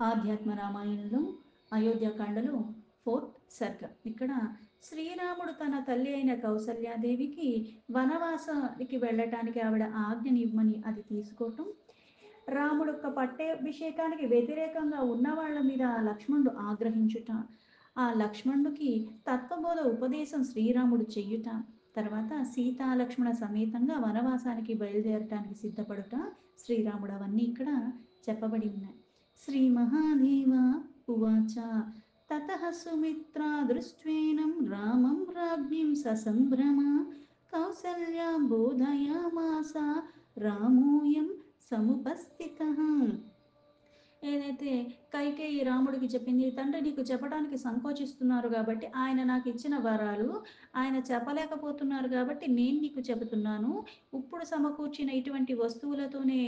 ఆధ్యాత్మ రామాయణంలో అయోధ్యకాండలో ఫోర్త్ సర్గ. ఇక్కడ శ్రీరాముడు తన తల్లి అయిన కౌసల్యాదేవికి వనవాసానికి వెళ్ళటానికి ఆవిడ ఆజ్ఞని ఇవ్వమని అది తీసుకోవటం, రాముడు యొక్క పట్టాభిషేకానికి వ్యతిరేకంగా ఉన్న వాళ్ళ మీద లక్ష్మణుడు ఆగ్రహించుట, ఆ లక్ష్మణుడికి తత్వబోధ ఉపదేశం శ్రీరాముడు చెయ్యుట, తర్వాత సీతాలక్ష్మణ సమేతంగా వనవాసానికి బయలుదేరటానికి సిద్ధపడుట శ్రీరాముడు, అవన్నీ ఇక్కడ చెప్పబడి ఉన్నాయి. శ్రీ మహాదేవ ఉవాచ తతః సుమిత్రా దృష్ట్వేనం రామం రాజ్ఞిం ససంభ్రమ కౌసల్యా బోధయామాస రామోయం సముపస్థితః. ఏదైతే కైకేయి రాముడికి చెప్పింది, తండ్రి నీకు చెప్పడానికి సంకోచిస్తున్నారు కాబట్టి, ఆయన నాకు ఇచ్చిన వరాలు ఆయన చెప్పలేకపోతున్నారు కాబట్టి నేను నీకు చెబుతున్నాను. ఇప్పుడు సమకూర్చిన ఇటువంటి వస్తువులతోనే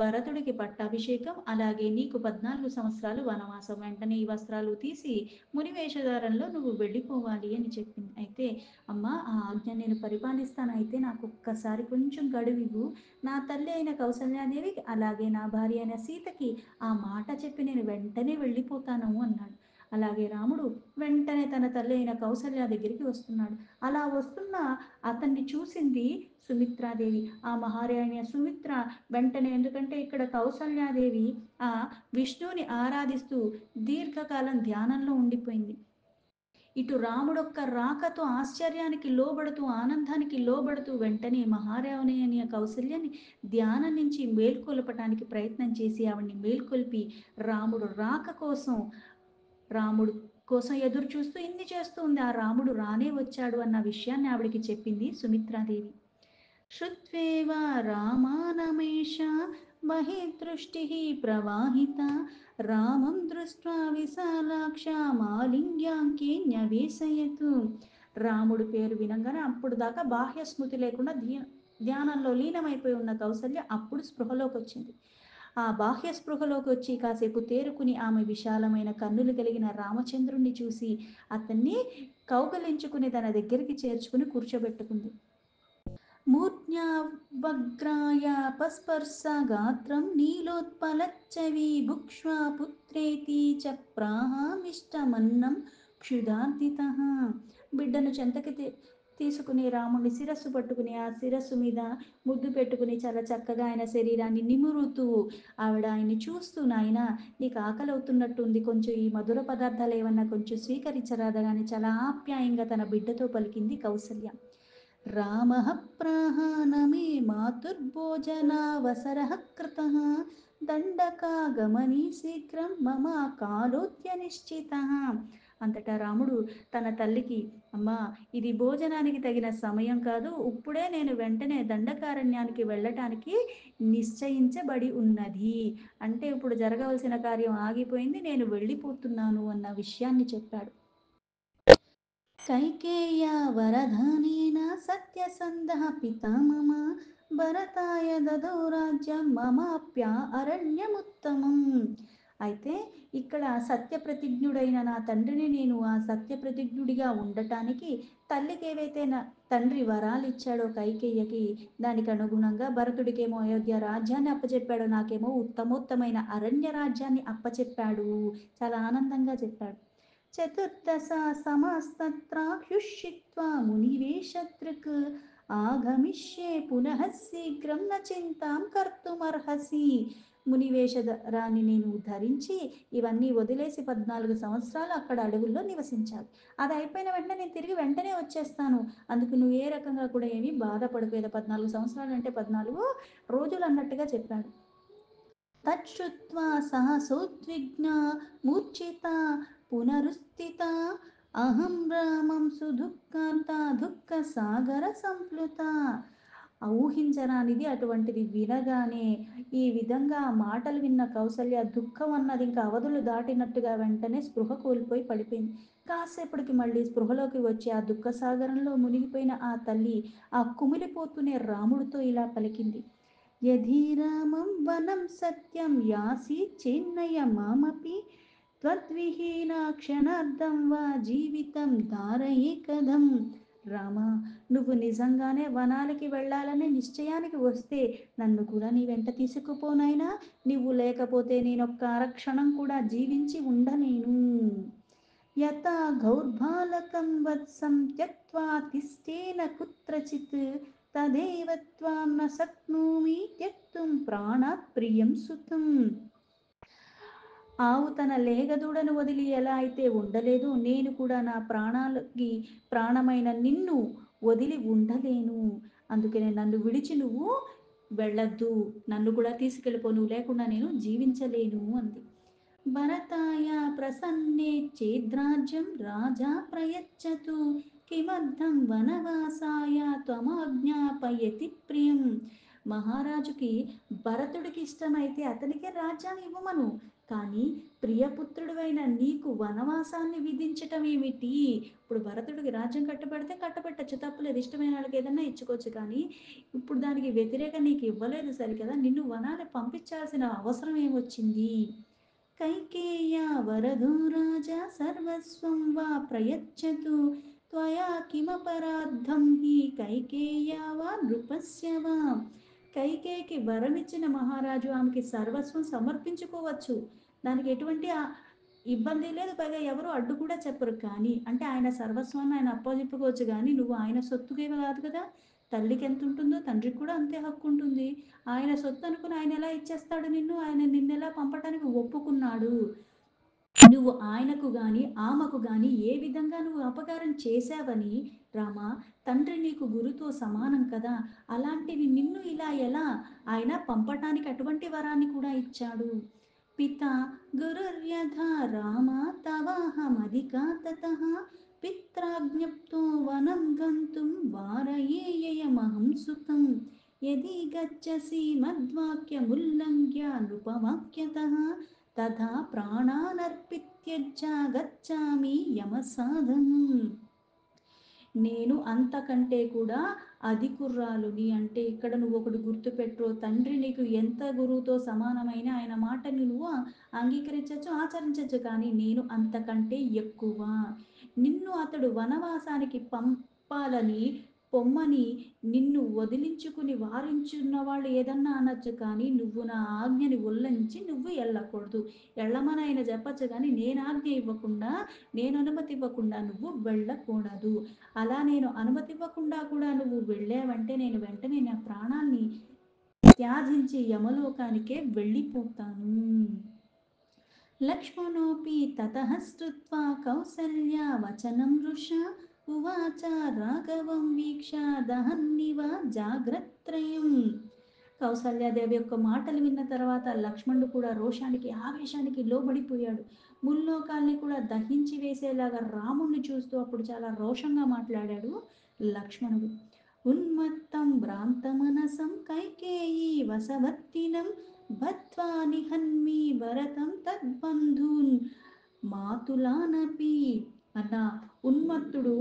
భరతుడికి పట్టాభిషేకం, అలాగే నీకు 14 సంవత్సరాలు వనవాసం. వెంటనే ఈ వస్త్రాలు తీసి మునివేషధారంలో నువ్వు వెళ్ళిపోవాలి అని చెప్పింది. అయితే అమ్మ, ఆ ఆజ్ఞ నేను పరిపాలిస్తాను, అయితే నాకు ఒక్కసారి కొంచెం గడువివ్వు. నా తల్లి అయిన కౌసల్యాదేవికి, అలాగే నా భార్య అయిన సీతకి ఆ మాట చెప్పి నేను వెంటనే వెళ్ళిపోతాను అన్నాడు. అలాగే రాముడు వెంటనే తన తల్లి అయిన కౌసల్య దగ్గరికి వస్తున్నాడు. అలా వస్తున్న అతన్ని చూసింది సుమిత్రాదేవి. ఆ మహారాణి సుమిత్ర వెంటనే, ఎందుకంటే ఇక్కడ కౌసల్యాదేవి ఆ విష్ణువుని ఆరాధిస్తూ దీర్ఘకాలం ధ్యానంలో ఉండిపోయింది. ఇటు రాముడొక్క రాకతో ఆశ్చర్యానికి లోబడుతూ, ఆనందానికి లోబడుతూ వెంటనే మహారాణి అనే కౌసల్యాన్ని ధ్యానం నుంచి మేల్కొల్పటానికి ప్రయత్నం చేసి ఆవిడ్ని మేల్కొల్పి రాముడు రాక కోసం, రాముడు కోసం ఎదురు చూస్తూ ఇన్ని చేస్తూ ఉంది. ఆ రాముడు రానే వచ్చాడు అన్న విషయాన్ని ఆవిడికి చెప్పింది సుమిత్రాదేవి. श्रुत्वेव रामानमेष बहिर्दृष्टिः प्रवाहिता रामं दृष्ट्वा विशालाक्षा मालिङ्ग्याङ्के न्यवेशयतु. రాముడు పేరు వినంగానే అప్పుడు దాకా బాహ్య స్మృతి లేకుండా ధ్యానంలో లీనమైపోయి ఉన్న కౌసల్య అప్పుడు స్పృహలోకి వచ్చింది. ఆ బాహ్య స్పృహలోకి వచ్చి కాసేపు తేరుకుని ఆమె విశాలమైన కన్నులు కలిగిన రామచంద్రుణ్ణి చూసి అతన్ని కౌగలించుకుని తన దగ్గరికి చేర్చుకుని కూర్చోబెట్టుకుంది. मूर्ध्यावग्रायापस्पर्शगात्रं नीलोत्पलच्छवि भुक्ष्वा पुत्रेति च प्राहामिष्टमन्नं क्षुधार्दितः. బిడ్డను చెంతకి తీసుకుని రాముని శిరస్సు పట్టుకుని ఆ శిరస్సు మీద ముద్దు పెట్టుకుని చాలా చక్కగా ఆయన శరీరాన్ని నిమురుతూ ఆవిడ ఆయన్ని చూస్తూ, నాయన నీకు ఆకలి అవుతున్నట్టుంది, కొంచెం ఈ మధుర పదార్థాలు ఏమన్నా కొంచెం స్వీకరించరాదా అని చాలా ఆప్యాయంగా తన బిడ్డతో పలికింది కౌసల్య. రామః ప్రాహ నమే మాతుర్భోజనావసరః కృతః దండకాగమనీ శీఘ్రం మమ కాలోద్య నిశ్చితః. అంతటా రాముడు తన తల్లికి, అమ్మా, ఇది భోజనానికి తగిన సమయం కాదు, ఇప్పుడే నేను వెంటనే దండకారణ్యానికి వెళ్ళటానికి నిశ్చయించబడి ఉన్నది. అంటే ఇప్పుడు జరగవలసిన కార్యం ఆగిపోయింది, నేను వెళ్ళిపోతున్నాను అన్న విషయాన్ని చెప్పాడు. కైకేయ వరదానేన సత్యసంధః పితా మమ భరతాయ దదౌ రాజ్యం మమాప్య అరణ్యముత్తమం. అయితే ఇక్కడ సత్యప్రతిజ్ఞుడైన నా తండ్రిని నేను ఆ సత్యప్రతిజ్ఞుడిగా ఉండటానికి తల్లికి ఏవైతే నా తండ్రి వరాలు ఇచ్చాడో కైకేయకి, దానికి అనుగుణంగా భరతుడికేమో అయోధ్య రాజ్యాన్ని అప్పచెప్పాడు, నాకేమో ఉత్తమోత్తమైన అరణ్య రాజ్యాన్ని అప్పచెప్పాడు. చాలా ఆనందంగా చెప్పాడు. చతుర్దశ సమస్తత్రాహ్యుషిత్వా మునివేషదృక్ ఆగమిష్యే పునః శీఘ్రం న చింతాం కర్తుమర్హసి. మునివేషరాన్ని నేను ధరించి ఇవన్నీ వదిలేసి 14 సంవత్సరాలు అక్కడ అడవుల్లో నివసించాలి. అది అయిపోయిన వెంటనే నేను తిరిగి వెంటనే వచ్చేస్తాను, అందుకు నువ్వు ఏ రకంగా కూడా ఏమీ బాధపడలేదు. 14 సంవత్సరాలు అంటే 14 రోజులు అన్నట్టుగా చెప్పాడు. తచ్చుత్వా సహసోద్విగ్నా మూర్ఛితా పునరుస్థితా అహం రామం సుదుఃఖార్త దుఃఖ సాగర సంప్లుత. ఊహించరానిది అటువంటిది వినగానే ఈ విధంగా మాటలు విన్న కౌసల్య దుఃఖం అన్నది ఇంకా అవధులు దాటినట్టుగా వెంటనే స్పృహ కోల్పోయి పడిపోయింది. కాసేపటికి మళ్ళీ స్పృహలోకి వచ్చి ఆ దుఃఖ సాగరంలో మునిగిపోయిన ఆ తల్లి ఆ కుమిలిపోతూనే రాముడితో ఇలా పలికింది. యధీరామం వనం సత్యం యాసి చేన్నయ మామపి త్వద్విహీన క్షణార్థం వా జీవితం ధారయే కథం. రామా, నువ్వు నిజంగానే వనాలకి వెళ్ళాలనే నిశ్చయానికి వస్తే నన్ను కూడా నీ వెంట తీసుకుపోనైనా. నువ్వు లేకపోతే నేనొక్క అరక్షణం కూడా జీవించి ఉండలేను. యథా గౌర్భాలకం వత్సం త్యక్త్వా తిష్టేన కుత్రచిత్ తదేవ త్వాం న శక్నోమి త్యక్తుం ప్రాణాత్ ప్రియం సుతం. ఆవు తన లేగదూడను వదిలి ఎలా అయితే ఉండలేదో, నేను కూడా నా ప్రాణాలకి ప్రాణమైన నిన్ను వదిలి ఉండలేను. అందుకనే నన్ను విడిచి నువ్వు వెళ్ళొద్దు, నన్ను కూడా తీసుకెళ్ళిపో, నువ్వు లేకుండా నేను జీవించలేను అంది. భరతాయ ప్రసన్నే చేద్రాజ్యం రాజా ప్రయచ్చతు కిమర్థం వనవాసాయ త్వమాజ్ఞాపయతి ప్రియం. మహారాజుకి భరతుడికి ఇష్టమైతే అతనికే రాజ్యాన్ని ఇవ్వమను, కానీ ప్రియపుత్రుడివైన నీకు వనవాసాన్ని విధించటం ఏమిటి? ఇప్పుడు భరతుడికి రాజ్యం కట్టబెడితే కట్టబెట్టచ్చు, తప్పులేదు, ఇష్టమైన వాళ్ళకి ఏదన్నా ఇచ్చుకోవచ్చు, కానీ ఇప్పుడు దానికి వ్యతిరేకంగా నీకు ఇవ్వలేదు సరికదా, నిన్ను వనాన్ని పంపించాల్సిన అవసరం ఏమొచ్చింది? कैकेय्या वरदो राजा सर्वस्वं वा प्रयच्छतु त्वया किमपराद्धं हि कैकेय्या वा నృపస్య వా. కైకేయికి వరమిచ్చిన మహారాజు ఆమెకి సర్వస్వం సమర్పించుకోవచ్చు, దానికి ఎటువంటి ఇబ్బంది లేదు, పైగా ఎవరు అడ్డు కూడా చెప్పరు. కానీ అంటే ఆయన సర్వస్వాన్ని ఆయన అప్పజెప్పుకోవచ్చు, కానీ నువ్వు ఆయన సొత్తుకేవి కాదు కదా. తల్లికి ఎంత ఉంటుందో తండ్రికి కూడా అంతే హక్కు ఉంటుంది. ఆయన సొత్తు అనుకుని ఆయన ఎలా ఇచ్చేస్తాడు నిన్ను? ఆయన నిన్నెలా పంపటానికి ఒప్పుకున్నాడు? నువ్వు ఆయనకు గాని ఆమెకు గాని ఏ విధంగా నువ్వు అపకారం చేశావని రామా, తండ్రి నీకు గురుతో సమానం కదా, అలాంటివి నిన్ను ఇలా ఎలా ఆయన పంపటానికి అటువంటి వరాన్ని కూడా ఇచ్చాడు. పిత గురుర్యథా రామ తవాహమధికా తతః పిత్రాజ్ఞప్తో వనం గంతుం వారయేయమహం సుతం యది గచ్చసి మద్వాక్యముల్లంఘ్య నృపవాక్యతః తథా ప్రాణానర్పిత్యజ్య గచ్చామి యమసాధనం. నేను అంతకంటే కూడా అధికుర్రాలుని. అంటే ఇక్కడ నువ్వు ఒకటి గుర్తుపెట్టు, తండ్రి నీకు ఎంత గురువుతో సమానమైన ఆయన మాటని నువ్వు అంగీకరించవచ్చు, ఆచరించవచ్చు, కానీ నేను అంతకంటే ఎక్కువ. నిన్ను అతడు వనవాసానికి పంపాలని పొమ్మని నిన్ను వదిలించుకుని వారించున్న వాళ్ళు ఏదన్నా అనొచ్చు, కానీ నువ్వు నా ఆజ్ఞని ఉల్లంఘించి నువ్వు వెళ్ళకూడదు. వెళ్ళమని ఆయన చెప్పచ్చు, కానీ నేను ఆజ్ఞ ఇవ్వకుండా, నేను అనుమతి ఇవ్వకుండా నువ్వు వెళ్ళకూడదు. అలా నేను అనుమతి ఇవ్వకుండా కూడా నువ్వు వెళ్ళావంటే నేను వెంటనే నా ప్రాణాన్ని త్యాజించి యమలోకానికే వెళ్ళిపోతాను. లక్ష్మణోపి తతః స్తుత్వా కౌసల్యా వచనం వృషా ఉవాచ రాఘవం వీక్ష దహన్నివ జాగ్రత్రయం. కౌసల్యాదేవి యొక్క మాటలు విన్న తర్వాత లక్ష్మణుడు కూడా రోషానికి ఆవేశానికి లోబడిపోయాడు. ముల్లోకాల్ని కూడా దహించి వేసేలాగా రాముణ్ణి చూస్తూ అప్పుడు చాలా రోషంగా మాట్లాడాడు లక్ష్మణుడు. ఉన్మత్తం భ్రాంతమనసం కైకేయీ వసవర్తినం బద్ధ్వా నిహన్మి భరతం తద్బంధూన్ మాతులానపి. అన్న ఉన్మత్తుడు,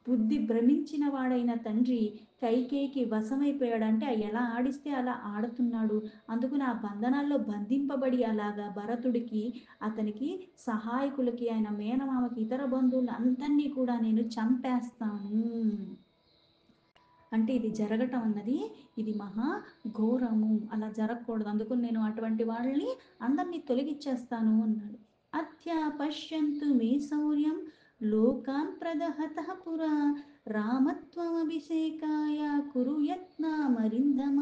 బుద్ధి భ్రమించిన వాడైన తండ్రి కైకేయికి వశమైపోయాడంటే ఎలా ఆడిస్తే అలా ఆడుతున్నాడు. అందుకు నా బంధనాల్లో బంధింపబడి అలాగా భరతుడికి, అతనికి సహాయకులకి, ఆయన మేనమామకి, ఇతర బంధువులు అందరినీ కూడా నేను చంపేస్తాను. అంటే ఇది జరగటం అన్నది ఇది మహా ఘోరము, అలా జరగకూడదు, అందుకు నేను అటువంటి వాళ్ళని అందరినీ తొలగించేస్తాను అన్నాడు. అత్యా పశ్యంతు మే శౌర్యం లోకాన్ ప్రదహతః పురా రామత్వమభిషేకాయ కురు యత్నమరిందమ.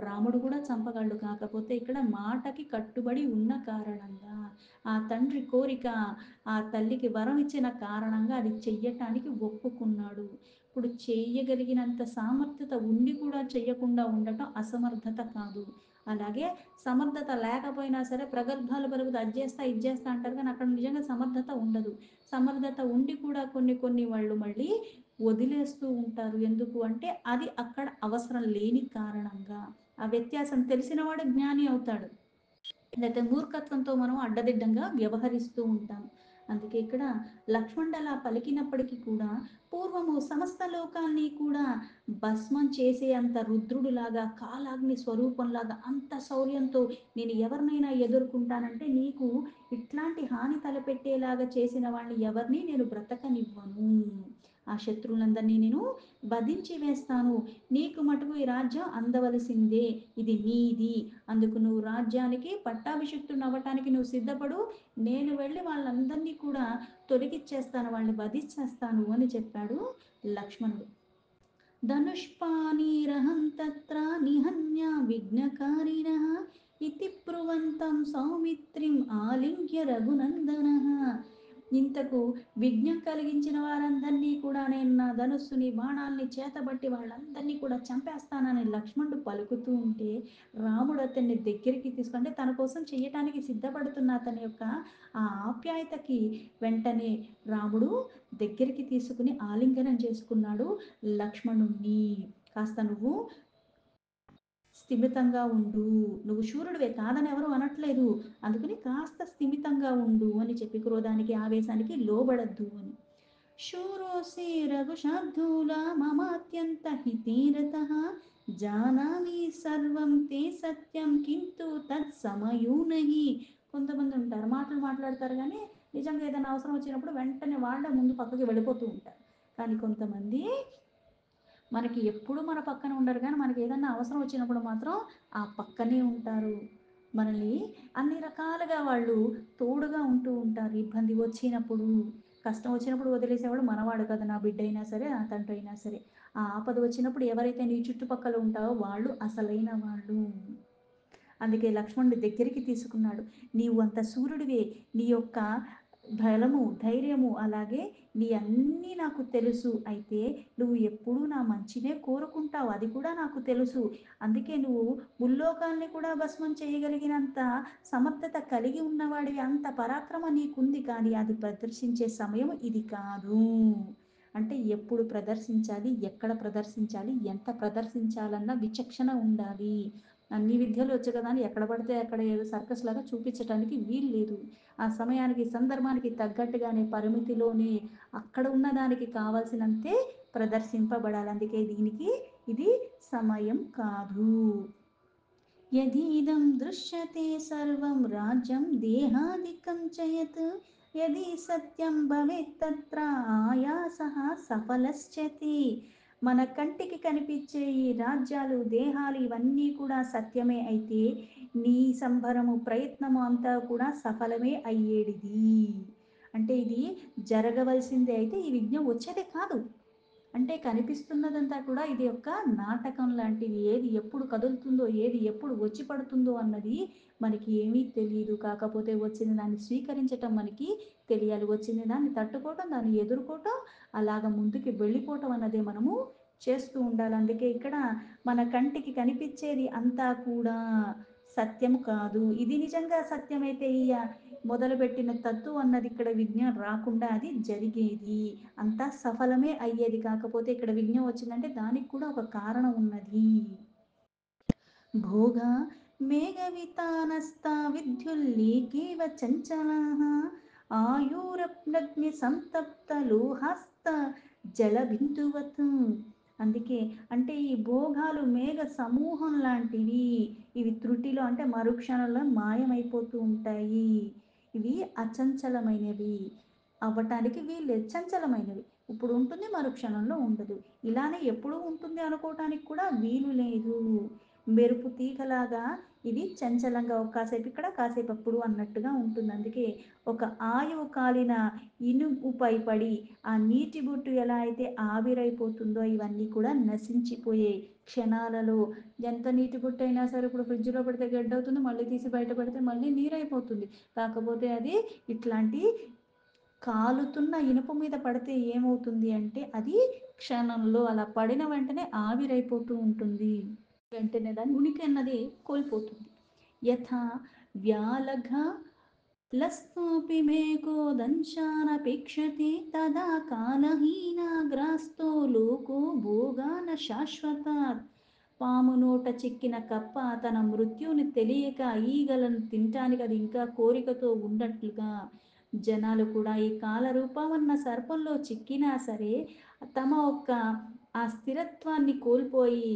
రాముడు కూడా చంపగలడు, కాకపోతే ఇక్కడ మాటకి కట్టుబడి ఉన్న కారణంగా, ఆ తండ్రి కోరిక, ఆ తల్లికి వరం ఇచ్చిన కారణంగా అది చెయ్యటానికి ఒప్పుకున్నాడు. ఇప్పుడు చేయగలిగినంత సామర్థ్యత ఉండి కూడా చెయ్యకుండా ఉండటం అసమర్థత కాదు. అలాగే సమర్థత లేకపోయినా సరే ప్రగల్భాలు పలుకుతూ అది చేస్తా ఇది చేస్తా అంటారు, కానీ అక్కడ నిజంగా సమర్థత ఉండదు. సమర్థత ఉండి కూడా కొన్ని కొన్ని వాళ్ళు మళ్ళీ వదిలేస్తూ ఉంటారు. ఎందుకు అంటే అది అక్కడ అవసరం లేని కారణంగా. ఆ వ్యత్యాసం తెలిసినవాడు జ్ఞాని అవుతాడు, లేకపోతే మూర్ఖత్వంతో మనం అడ్డదిడ్డంగా వ్యవహరిస్తూ ఉంటాం. అందుకే ఇక్కడ లక్ష్మణుడు అలా పలికినప్పటికీ కూడా పూర్వము సమస్త లోకాల్ని కూడా భస్మం చేసే అంత రుద్రుడులాగా, కాలాగ్ని స్వరూపంలాగా అంత శౌర్యంతో నేను ఎవరినైనా ఎదుర్కొంటానంటే నీకు ఇట్లాంటి హాని తలపెట్టేలాగా చేసిన వాడిని ఎవరిని నేను బ్రతకనివ్వను. ఆ శత్రువులందరినీ నేను వధించి వేస్తాను. నీకు మటుకు ఈ రాజ్యం అందవలసిందే. ఇది నీది. అందుకు నువ్వు రాజ్యానికి పట్టాభిషిక్తుడిని అవ్వటానికి నువ్వు సిద్ధపడు. నేను వెళ్ళి వాళ్ళందరినీ కూడా తొలగిచ్చేస్తాను. వాళ్ళని వధించేస్తాను అని చెప్పాడు లక్ష్మణుడు. ధనుష్పాణిరహం తత్ర నిహన్య విఘ్నకారిణః ఇతి బ్రువంతం సౌమిత్రిం ఆలింగ్య రఘునందనః. ఇంతకు విఘ్నం కలిగించిన వారందరినీ కూడా నేను నా ధనుస్సుని బాణాల్ని చేతబట్టి వాళ్ళందరినీ కూడా చంపేస్తానని లక్ష్మణుడు పలుకుతూ ఉంటే రాముడు అతన్ని దగ్గరికి తీసుకుంటే తన కోసం చేయటానికి సిద్ధపడుతున్న అతని యొక్క ఆ ఆప్యాయతకి వెంటనే రాముడు దగ్గరికి తీసుకుని ఆలింగనం చేసుకున్నాడు లక్ష్మణుణ్ణి. కాస్త నువ్వు స్థిమితంగా ఉండు. నువ్వు శూరుడివే కాదని ఎవరు అనట్లేదు. అందుకని కాస్త స్థిమితంగా ఉండు అని చెప్పి క్రోధానికి ఆవేశానికి లోబడద్దు అని. శూరోసి రఘుశార్దూల మమాత్యంత హితేరతః జానామి సర్వం తే సత్యం కింతు తత్సమయో నహి. కొంతమంది ఉంటారు మాటలు మాట్లాడతారు కానీ నిజంగా ఏదైనా అవసరం వచ్చినప్పుడు వెంటనే వాళ్ళ ముందు పక్కకి వెళ్ళిపోతూ ఉంటారు. కానీ కొంతమంది మనకి ఎప్పుడు మన పక్కన ఉండరు కానీ మనకి ఏదన్నా అవసరం వచ్చినప్పుడు మాత్రం ఆ పక్కనే ఉంటారు. మనల్ని అన్ని రకాలుగా వాళ్ళు తోడుగా ఉంటూ ఉంటారు. ఇబ్బంది వచ్చినప్పుడు, కష్టం వచ్చినప్పుడు వదిలేసేవాడు మనవాడు కదా, నా బిడ్డ అయినా సరే, నా తండ్రి అయినా సరే. ఆ ఆపద వచ్చినప్పుడు ఎవరైతే నీ చుట్టుపక్కల ఉంటారో వాళ్ళు అసలైన వాళ్ళు. అందుకే లక్ష్మణుడి దగ్గరికి తీసుకున్నాడు. నీవు అంత సూర్యుడివే, నీ యొక్క బలము, ధైర్యము, అలాగే నీ అన్నీ నాకు తెలుసు. అయితే నువ్వు ఎప్పుడూ నా మంచినే కోరుకుంటావు, అది కూడా నాకు తెలుసు. అందుకే నువ్వు ముల్లోకాల్ని కూడా భస్మం చేయగలిగినంత సమర్థత కలిగి ఉన్నవాడివి, అంత పరాక్రమ నీకుంది. కానీ అది ప్రదర్శించే సమయం ఇది కాదు. అంటే ఎప్పుడు ప్రదర్శించాలి, ఎక్కడ ప్రదర్శించాలి, ఎంత ప్రదర్శించాలన్న విచక్షణ ఉండాలి. అన్ని విద్యలు వచ్చు కదా అని ఎక్కడ పడితే అక్కడ ఏదో సర్కస్ లాగా చూపించటానికి వీలు లేదు. ఆ సమయానికి సందర్భానికి తగ్గట్టుగానే పరిమితిలోనే అక్కడ ఉన్నదానికి కావాల్సినంతే ప్రదర్శింపబడాలి. అందుకే దీనికి ఇది సమయం కాదు. యదీదం దృశ్యతే సర్వం రాజ్యం దేహాదికం చయత్ యది సత్యం భవేత్ తత్ర ఆయాసః సఫలశ్చతి. మన కంటికి కనిపించే ఈ రాజ్యాలు, దేహాలు ఇవన్నీ కూడా సత్యమే అయితే నీ సంభరము, ప్రయత్నము అంతా కూడా సఫలమే అయ్యేటిది. అంటే ఇది జరగవలసిందే అయితే ఈ విఘ్నం వచ్చేదే కాదు. అంటే కనిపిస్తున్నదంతా కూడా ఇది ఒక నాటకం లాంటిది. ఏది ఎప్పుడు కదులుతుందో, ఏది ఎప్పుడు వచ్చి పడుతుందో అన్నది మనకి ఏమీ తెలియదు. కాకపోతే వచ్చిన దాన్ని స్వీకరించటం మనకి తెలియాలి. వచ్చిన దాన్ని తట్టుకోవటం, దాన్ని ఎదుర్కోవటం, అలాగ ముందుకు వెళ్ళిపోవటం అన్నదే మనము చేస్తూ ఉండాలి. అందుకే ఇక్కడ మన కంటికి కనిపించేది అంతా కూడా సత్యము కాదు. ఇది నిజంగా సత్యమైతే ఈ మొదలుపెట్టిన తత్తు అన్నది ఇక్కడ విఘ్నం రాకుండా అది జరిగేది, అంతా సఫలమే అయ్యేది. కాకపోతే ఇక్కడ విఘ్నం వచ్చిందంటే దానికి కూడా ఒక కారణం ఉన్నది. భోగ మేఘవితానస్తా విద్యుల్లేఖేవ చంచలాః ఆయురప్నగ్ని సంతప్త లోహస్త జలబిందువత్. అందుకే అంటే ఈ భోగాలు మేఘ సమూహం లాంటివి. ఇవి త్రుటిలో అంటే మరుక్షణంలో మాయమైపోతూ ఉంటాయి. ఇవి అచంచలమైనవి, అవ్వటానికి వీల్లేదు, చంచలమైనవి. ఇప్పుడు ఉంటుంది, మరుక్షణంలో ఉండదు. ఇలానే ఎప్పుడు ఉంటుంది అనుకోవటానికి కూడా వీలు లేదు. మెరుపు తీగలాగా ఇది చంచలంగా కాసేపు ఇక్కడ కాసేపు అప్పుడు అన్నట్టుగా ఉంటుంది. అందుకే ఒక ఆయువు కాలిన ఇనుముపై పడి ఆ నీటి బొట్టు ఎలా అయితే ఆవిరైపోతుందో ఇవన్నీ కూడా నశించిపోయే క్షణాలలో. ఎంత నీటి బొట్టు అయినా సరే ఇప్పుడు ఫ్రిడ్జ్లో పెడితే గడ్డవుతుంది, మళ్ళీ తీసి బయట పెడితే మళ్ళీ నీరైపోతుంది. కాకపోతే అది ఇట్లాంటి కాలుతున్న ఇనుప మీద పడితే ఏమవుతుంది అంటే అది క్షణంలో అలా పడిన వెంటనే ఆవిరైపోతూ ఉంటుంది. వెంటనే దాని ఉనికి అన్నది కోల్పోతుంది. యథా వ్యాలఘ లస్తోపి మేఘో దంశానపేక్షతే తదా కాలహీనాగ్రాస్తో లోకో భోగాన శాశ్వతాత్. పాము నోట చిక్కిన కప్ప తన మృత్యువుని తెలియక ఈగలను తినటానికి అది ఇంకా కోరికతో ఉన్నట్లుగా జనాలు కూడా ఈ కాలరూపం అన్న సర్పంలో చిక్కినా సరే తమ ఒక్క ఆ స్థిరత్వాన్ని కోల్పోయి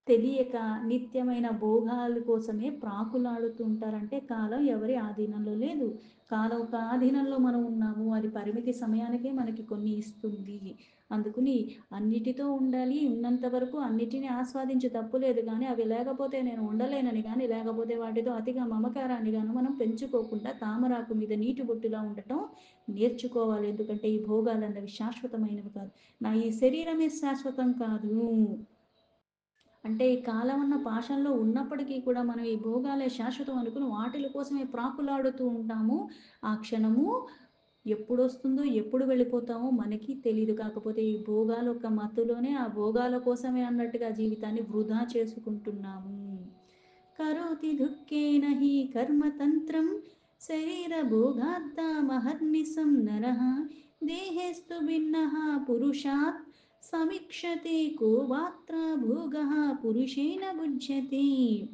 తెలియక నిత్యమైన భోగాల కోసమే ప్రాకులాడుతూ ఉంటారంటే కాలం ఎవరి ఆధీనంలో లేదు. కాలం ఒక ఆధీనంలో మనం ఉన్నాము. అది పరిమితి సమయానికే మనకి కొన్ని ఇస్తుంది. అందుకని అన్నిటితో ఉండాలి. ఉన్నంత వరకు అన్నిటిని ఆస్వాదించి తప్పు లేదు గానీ, అవి లేకపోతే నేను ఉండలేనని గానీ, లేకపోతే వాటితో అతిగా మమకారాన్ని గాను మనం పెంచుకోకుండా తామరాకు మీద నీటి బొట్టులా ఉండటం నేర్చుకోవాలి. ఎందుకంటే ఈ భోగాలన్నవి శాశ్వతమైనవి కాదు. ఈ శరీరమే శాశ్వతం కాదు. అంటే ఈ కాలం అన్న పాశంలో ఉన్నప్పటికీ కూడా మనం ఈ భోగాలే శాశ్వతం అనుకుని వాటిల కోసమే ప్రాకులాడుతూ ఉంటాము. ఆ క్షణము ఎప్పుడొస్తుందో, ఎప్పుడు వెళ్ళిపోతామో మనకి తెలీదు. కాకపోతే ఈ భోగాలు ఒక మత్తులోనే ఆ భోగాల కోసమే అన్నట్టుగా జీవితాన్ని వృధా చేసుకుంటున్నాము. కరోతి దుఃఖేన హి కర్మతంత్రం శరీరభోగాద్దామహర్నిశం నరః దేహేస్తు భిన్నః పురుషాత్ సమీక్షతే కో వాత్ర భోగః పురుషేణ భుజ్యతే.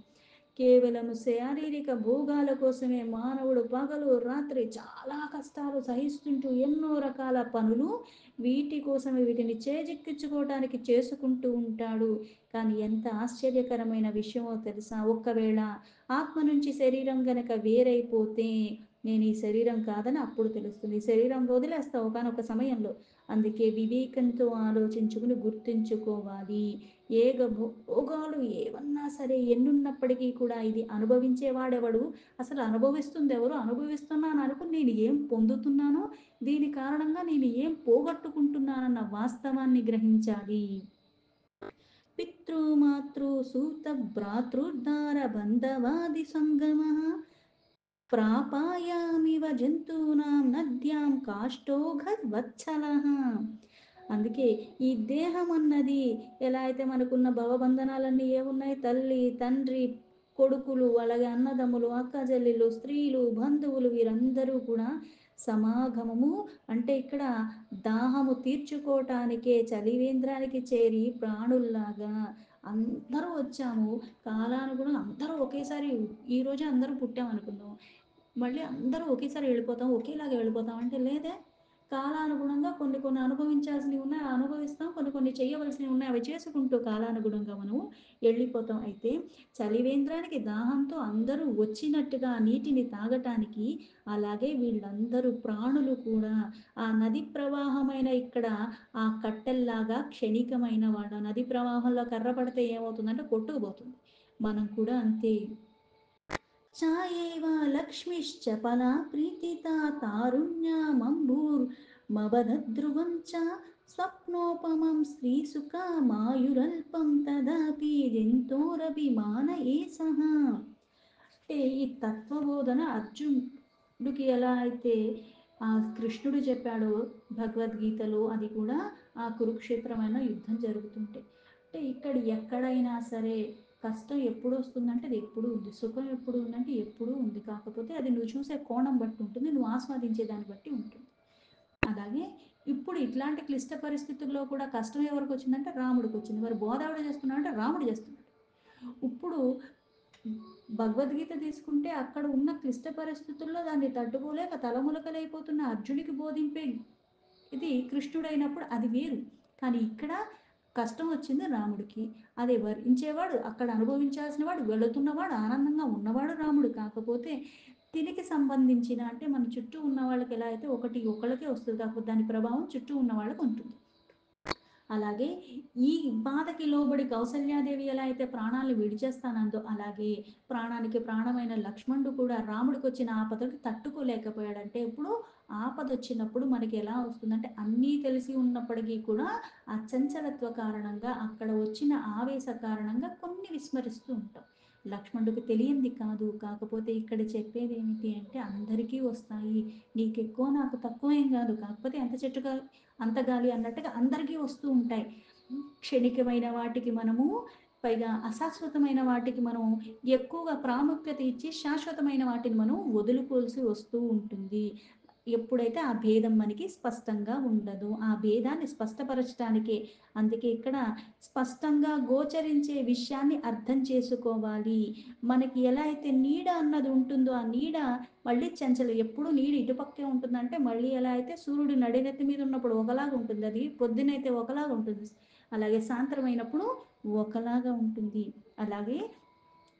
కేవలము శారీరక భోగాల కోసమే మానవుడు పగలు రాత్రి చాలా కష్టాలు సహిస్తుంటూ ఎన్నో రకాల పనులు వీటి కోసమే వీటిని చేజిక్కించుకోవడానికి చేసుకుంటూ ఉంటాడు. కానీ ఎంత ఆశ్చర్యకరమైన విషయమో తెలుసా? ఒక్కవేళ ఆత్మ నుంచి శరీరం గనక వేరైపోతే నేను ఈ శరీరం కాదని అప్పుడు తెలుస్తుంది. ఈ శరీరం వదిలేస్తా ఒకానొక సమయంలో. అందుకే వివేకంతో ఆలోచించుకుని గుర్తుంచుకోవాలి. భోగాలు ఏవన్నా సరే ఎన్నున్నప్పటికీ కూడా ఇది అనుభవించేవాడెవడు? అసలు అనుభవిస్తుందెవరు? అనుభవిస్తున్నాను అనుకుని నేను ఏం పొందుతున్నానో, దీని కారణంగా నేను ఏం పోగొట్టుకుంటున్నానన్న వాస్తవాన్ని గ్రహించాలి. పితృ మాతృ సూత భ్రాతృద్దార బంధవాది సంగమః ప్రాపాయామివ జంతూనాం నద్యాం కాష్టోఘవత్సలః. అందుకే ఈ దేహం అన్నది ఎలా అయితే మనకున్న భవబంధనాలన్నీ ఏమున్నాయి? తల్లి, తండ్రి, కొడుకులు, అలాగే అన్నదమ్ములు, అక్క చెల్లెళ్ళు, స్త్రీలు, బంధువులు వీరందరూ కూడా సమాగమము. అంటే ఇక్కడ దాహము తీర్చుకోవటానికే చలివేంద్రానికి చేరి ప్రాణుల్లాగా అందరూ వచ్చాము. కాలానుగుణంగా అందరూ ఒకేసారి ఈరోజే అందరూ పుట్టామనుకుందాం. మళ్ళీ అందరూ ఒకేసారి వెళ్ళిపోతాం. ఒకేలాగా వెళ్ళిపోతాం అంటే లేదే. కాలానుగుణంగా కొన్ని కొన్ని అనుభవించాల్సినవి ఉన్నాయి. అనుభవిస్తాం. కొన్ని కొన్ని చేయవలసినవి ఉన్నాయి. అవి చేసుకుంటూ కాలానుగుణంగా మనము వెళ్ళిపోతాం. అయితే చలివేంద్రానికి దాహంతో అందరూ వచ్చినట్టుగా నీటిని తాగటానికి అలాగే వీళ్ళందరూ ప్రాణులు కూడా ఆ నది ప్రవాహమైన ఇక్కడ ఆ కట్టెల్లాగా క్షణికమైన వాడు. ఆ నది ప్రవాహంలో కర్ర పడితే ఏమవుతుందంటే కొట్టుకుపోతుంది. మనం కూడా అంతే. ఛాయేవ లక్ష్మిశ్చపలా ప్రీతితా తారుణ్యమంబూర్మవదధ్రువం చ స్వప్నోపమం స్త్రీసుఖమాయురల్పం తదాపి జంతోరభిమాన ఏషః. అంటే ఈ తత్వబోధన అర్జునుడికి ఎలా అయితే ఆ కృష్ణుడు చెప్పాడో భగవద్గీతలో అది కూడా ఆ కురుక్షేత్రమైన యుద్ధం జరుగుతుంటే అంటే ఇక్కడ ఎక్కడైనా సరే కష్టం ఎప్పుడు వస్తుందంటే అది ఎప్పుడు ఉంది. సుఖం ఎప్పుడు ఉందంటే ఎప్పుడూ ఉంది. కాకపోతే అది నువ్వు చూసే కోణం బట్టి ఉంటుంది. నువ్వు ఆస్వాదించే దాన్ని బట్టి ఉంటుంది. అలాగే ఇప్పుడు ఇట్లాంటి క్లిష్ట పరిస్థితుల్లో కూడా కష్టం ఎవరికి వచ్చిందంటే రాముడికి వచ్చింది. మరి బోధ ఎవడు చేస్తున్నాడు అంటే రాముడు చేస్తున్నాడు. ఇప్పుడు భగవద్గీత తీసుకుంటే అక్కడ ఉన్న క్లిష్ట పరిస్థితుల్లో దాన్ని తట్టుకోలేక తలములకలైపోతున్న అర్జునికి బోధింపే ఇది కృష్ణుడైనప్పుడు అది వేరు. కానీ ఇక్కడ కష్టం వచ్చింది రాముడికి. అది భరించేవాడు, అక్కడ అనుభవించాల్సిన వాడు, వెళుతున్నవాడు, ఆనందంగా ఉన్నవాడు రాముడు. కాకపోతే తినికి సంబంధించిన అంటే మన చుట్టూ ఉన్న వాళ్ళకి ఎలా అయితే ఒకటి ఒకళ్ళకే వస్తుంది. కాకపోతే దాని ప్రభావం చుట్టూ ఉన్న వాళ్ళకి ఉంటుంది. అలాగే ఈ బాధకి లోబడి కౌసల్యాదేవి ఎలా అయితే ప్రాణాలను విడిచేస్తానందో అలాగే ప్రాణానికి ప్రాణమైన లక్ష్మణుడు కూడా రాముడికి వచ్చిన ఆపదకి తట్టుకోలేకపోయాడంటే ఇప్పుడు ఆపదొచ్చినప్పుడు మనకి ఎలా వస్తుందంటే అన్నీ తెలిసి ఉన్నప్పటికీ కూడా ఆ చంచలత్వ కారణంగా అక్కడ వచ్చిన ఆవేశ కారణంగా కొన్ని విస్మరిస్తూ ఉంటాం. లక్ష్మణుడికి తెలియంది కాదు. కాకపోతే ఇక్కడ చెప్పేది ఏమిటి అంటే అందరికీ వస్తాయి. నీకెక్కువ నాకు తక్కువ ఏం కాదు. కాకపోతే ఎంత చెట్టుగా అంత గాలి అన్నట్టుగా అందరికీ వస్తూ ఉంటాయి. క్షణికమైన వాటికి మనము పైగా అశాశ్వతమైన వాటికి మనం ఎక్కువగా ప్రాముఖ్యత ఇచ్చి శాశ్వతమైన వాటిని మనం వదులుకోవాల్సి వస్తూ ఉంటుంది. ఎప్పుడైతే ఆ భేదం మనకి స్పష్టంగా ఉండదు. ఆ భేదాన్ని స్పష్టపరచటానికే అందుకే ఇక్కడ స్పష్టంగా గోచరించే విషయాన్ని అర్థం చేసుకోవాలి. మనకి ఎలా అయితే నీడ అన్నది ఉంటుందో ఆ నీడ మళ్ళీ చెంచలు ఎప్పుడు నీడ ఇటుపక్కే ఉంటుందంటే మళ్ళీ ఎలా అయితే సూర్యుడు నడినెత్తి మీద ఉన్నప్పుడు ఒకలాగా ఉంటుంది. అది పొద్దునైతే ఒకలాగా ఉంటుంది. అలాగే సాయంత్రం అయినప్పుడు ఒకలాగా ఉంటుంది. అలాగే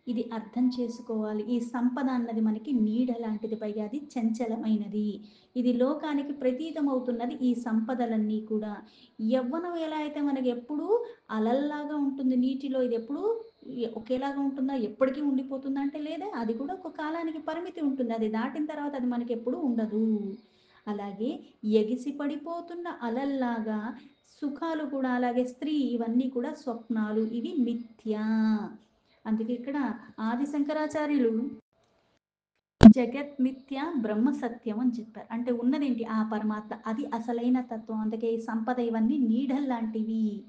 ఇది అర్థం చేసుకోవాలి. ఈ సంపద అన్నది మనకి నీడ లాంటిది. పైగా అది చంచలమైనది. ఇది లోకానికి ప్రతీతమవుతున్నది ఈ సంపదలన్నీ కూడా. యవ్వనం ఎలా అయితే మనకెప్పుడూ అలల్లాగా ఉంటుంది నీటిలో. ఇదెప్పుడూ ఒకేలాగా ఉంటుందా? ఎప్పటికీ ఉండిపోతుందా అంటే లేదా. అది కూడా ఒక కాలానికి పరిమితి ఉంటుంది. అది దాటిన తర్వాత అది మనకెప్పుడూ ఉండదు. అలాగే ఎగిసి పడిపోతున్న అలల్లాగా సుఖాలు కూడా అలాగే స్త్రీ ఇవన్నీ కూడా స్వప్నాలు. ఇవి మిథ్య. అందుకే ఇక్కడ ఆది శంకరాచార్యులు జగత్ మిథ్య బ్రహ్మ సత్యం అని చెప్పారు. అంటే ఉన్నదేంటి ఆ పరమాత్మ. అది అసలైన తత్వం. అందుకే ఈ సంపద ఇవన్నీ నీడల్లాంటివి.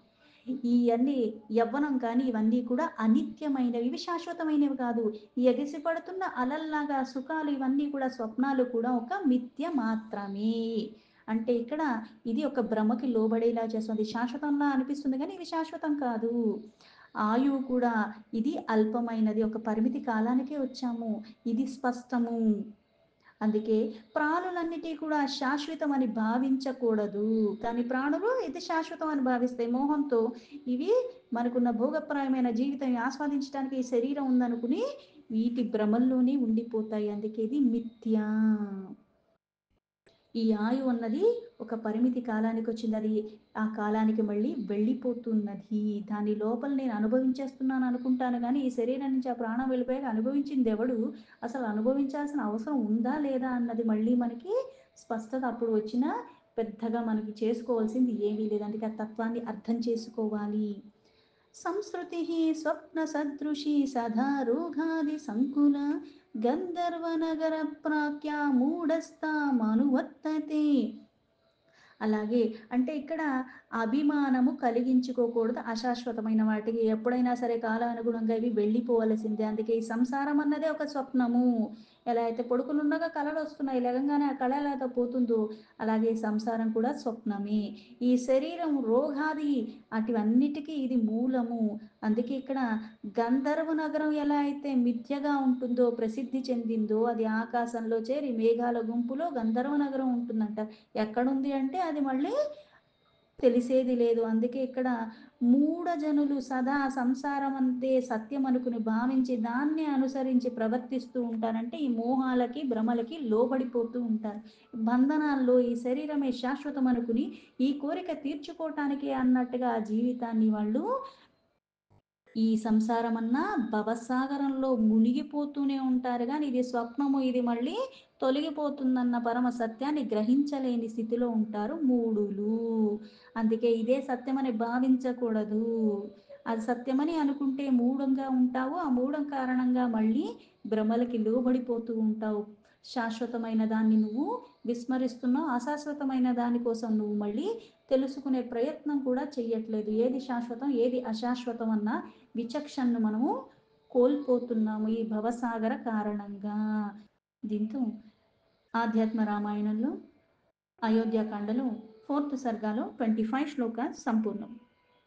ఇయన్నీ యవ్వనం కానీ ఇవన్నీ కూడా అనిత్యమైనవి. ఇవి శాశ్వతమైనవి కాదు. ఎగిసిపడుతున్న అలల్లాగా సుఖాలు ఇవన్నీ కూడా స్వప్నాలు కూడా ఒక మిథ్య మాత్రమే. అంటే ఇక్కడ ఇది ఒక భ్రమకి లోబడేలా చేస్తుంది. శాశ్వతంలా అనిపిస్తుంది కానీ ఇవి శాశ్వతం కాదు. ఆయువు కూడా ఇది అల్పమైనది. ఒక పరిమితి కాలానికే వచ్చాము. ఇది స్పష్టము. అందుకే ప్రాణులన్నిటి కూడా శాశ్వతం అని భావించకూడదు. కానీ ప్రాణులు ఇది శాశ్వతం అని భావిస్తాయి. మోహంతో ఇవి మనకున్న భోగప్రాయమైన జీవితం ఆస్వాదించడానికి ఈ శరీరం ఉందనుకుని వీటి భ్రమల్లోనే ఉండిపోతాయి. అందుకే ఇది మిథ్య. ఈ ఆయువు అన్నది ఒక పరిమితి కాలానికి వచ్చింది. అది ఆ కాలానికి మళ్ళీ వెళ్ళిపోతున్నది. దాని లోపల నేను అనుభవించేస్తున్నాను అనుకుంటాను కానీ ఈ శరీరం నుంచి ఆ ప్రాణం వెళ్ళిపోయాక అనుభవించింది ఎవడు? అసలు అనుభవించాల్సిన అవసరం ఉందా లేదా అన్నది మళ్ళీ మనకి స్పష్టత అప్పుడు వచ్చినా పెద్దగా మనకి చేసుకోవాల్సింది ఏమీ లేదు. అందుకే ఆ తత్వాన్ని అర్థం చేసుకోవాలి. సంస్కృతి స్వప్న సదృశీ సదా రోగాది సంకుల గంధర్వనగర ప్రాఖ్యా మూఢస్థామనువర్తతే. అలాగే అంటే ఇక్కడ అభిమానము కలిగించుకోకూడదు అశాశ్వతమైన వాటికి. ఎప్పుడైనా సరే కాలానుగుణంగా ఇవి వెళ్ళిపోవలసిందే. అందుకే ఈ సంసారం అన్నదే ఒక స్వప్నము. ఎలా అయితే పడుకునుండగా కలలొస్తున్నాయి. లెగంగానే ఆ కళ ఎలా పోతుందో అలాగే ఈ సంసారం కూడా స్వప్నమే. ఈ శరీరం రోగాది అటివన్నిటికీ ఇది మూలము. అందుకే ఇక్కడ గంధర్వ నగరం ఎలా అయితే మిథ్యగా ఉంటుందో ప్రసిద్ధి చెందిందో అది ఆకాశంలో చేరి మేఘాల గుంపులో గంధర్వ నగరం ఉంటుందంట. ఎక్కడుంది అంటే అది మళ్ళీ తెలిసేది లేదు. అందుకే ఇక్కడ మూఢజనులు సదా సంసారం అంతే సత్యం అనుకుని భావించి దాన్నే అనుసరించి ప్రవర్తిస్తూ ఉంటారంటే ఈ మోహాలకి భ్రమలకి లోబడిపోతూ ఉంటారు. బంధనాల్లో ఈ శరీరమే శాశ్వతం అనుకుని ఈ కోరిక తీర్చుకోవటానికి అన్నట్టుగా ఆ జీవితాన్ని వాళ్ళు ఈ సంసారమన్నా భవసాగరంలో మునిగిపోతూనే ఉంటారు కానీ ఇది స్వప్నము ఇది మళ్ళీ తొలగిపోతుందన్న పరమ సత్యాన్ని గ్రహించలేని స్థితిలో ఉంటారు మూఢులు. అందుకే ఇదే సత్యమని భావించకూడదు. అది సత్యమని అనుకుంటే మూఢంగా ఉంటావు. ఆ మూఢం కారణంగా మళ్ళీ భ్రమలకి లోబడిపోతూ ఉంటావు. శాశ్వతమైన దాన్ని నువ్వు విస్మరిస్తున్నావు. అశాశ్వతమైన దానికోసం నువ్వు మళ్ళీ తెలుసుకునే ప్రయత్నం కూడా చెయ్యట్లేదు. ఏది శాశ్వతం ఏది అశాశ్వతం అన్న విచక్షణను మనము కోల్పోతున్నాము ఈ భవసాగర కారణంగా. దీంతో ఆధ్యాత్మ రామాయణంలో అయోధ్యకాండలో 4th సర్గాలో 25 శ్లోక సంపూర్ణం.